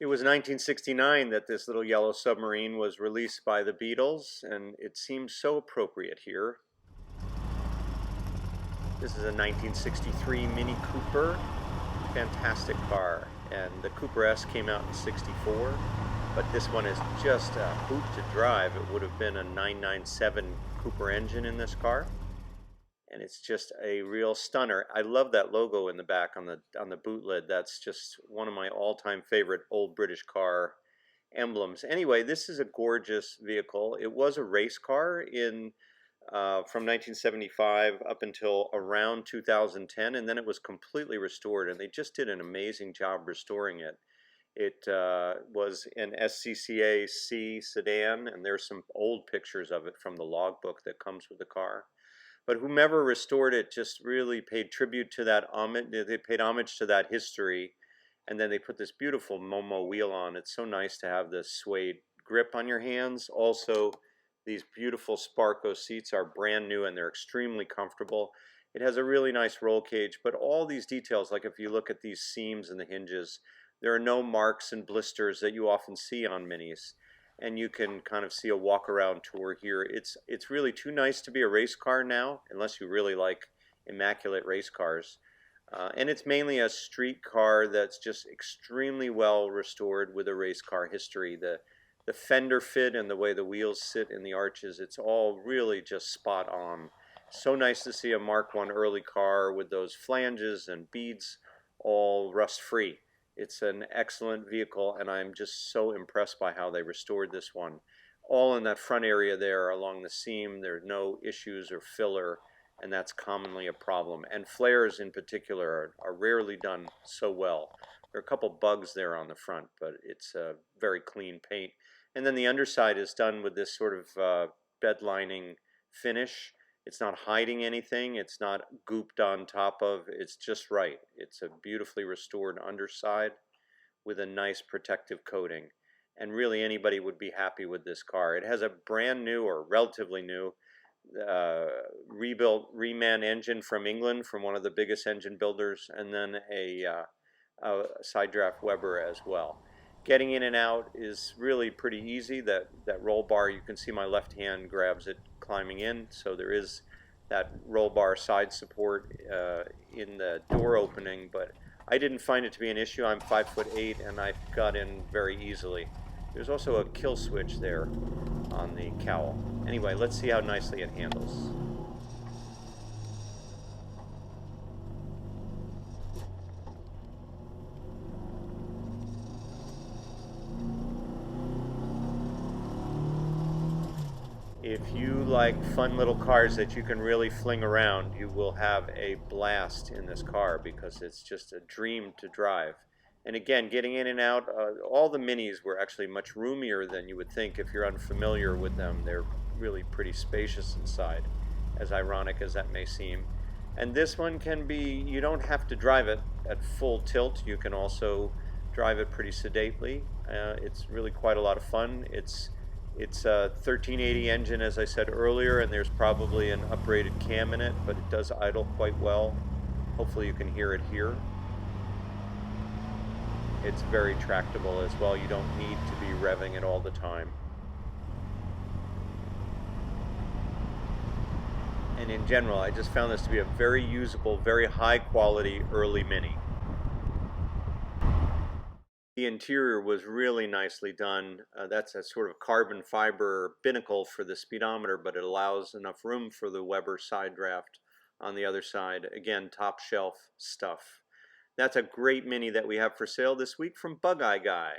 It was 1969 that this little yellow submarine was released by the Beatles, and it seems so appropriate here. This is a 1963 Mini Cooper, fantastic car, and the Cooper S came out in '64, but this one is just a hoot to drive. It would have been a 997 Cooper engine in this car, and it's just a real stunner. I love that logo in the back on the boot lid. That's just one of my all-time favorite old British car emblems. Anyway, this is a gorgeous vehicle. It was a race car from 1975 up until around 2010, and then it was completely restored, and they just did an amazing job restoring it. It was an SCCA C sedan, and there's some old pictures of it from the logbook that comes with the car. But whomever restored it just really paid tribute to that homage. They paid homage to that history, and then they put this beautiful Momo wheel on. It's so nice to have this suede grip on your hands. Also, these beautiful Sparco seats are brand new and they're extremely comfortable. It has a really nice roll cage, but all these details, like if you look at these seams and the hinges, there are no marks and blisters that you often see on Minis, and you can kind of see a walk around tour here. It's really too nice to be a race car now, unless you really like immaculate race cars. And it's mainly a street car that's just extremely well restored with a race car history. The fender fit and the way the wheels sit in the arches, it's all really just spot on. So nice to see a Mark I early car with those flanges and beads all rust free. It's an excellent vehicle, and I'm just so impressed by how they restored this one. All in that front area there along the seam, there are no issues or filler, and that's commonly a problem. And flares in particular are rarely done so well. There are a couple bugs there on the front, but it's a very clean paint. And then the underside is done with this sort of bed lining finish. It's not hiding anything. It's not gooped on top of. It's just right. It's a beautifully restored underside with a nice protective coating. And really anybody would be happy with this car. It has a brand new or relatively new rebuilt Reman engine from England, from one of the biggest engine builders, and then a side draft Weber as well. Getting in and out is really pretty easy. That roll bar, you can see my left hand grabs it climbing in, so there is that roll bar side support in the door opening, but I didn't find it to be an issue. I'm 5'8" and I got in very easily. There's also a kill switch there on the cowl. Anyway, let's see how nicely it handles. If you like fun little cars that you can really fling around, you will have a blast in this car because it's just a dream to drive. And again, getting in and out, all the Minis were actually much roomier than you would think if you're unfamiliar with them. They're really pretty spacious inside, as ironic as that may seem. And this one can be, you don't have to drive it at full tilt. You can also drive it pretty sedately. It's really quite a lot of fun. It's a 1380 engine, as I said earlier, and there's probably an uprated cam in it, but it does idle quite well. Hopefully you can hear it here. It's very tractable as well. You don't need to be revving it all the time. And in general, I just found this to be a very usable, very high quality early Mini. The interior was really nicely done. That's a sort of carbon fiber binnacle for the speedometer, but it allows enough room for the Weber side draft on the other side. Again, top shelf stuff. That's a great Mini that we have for sale this week from Bug Eye Guy.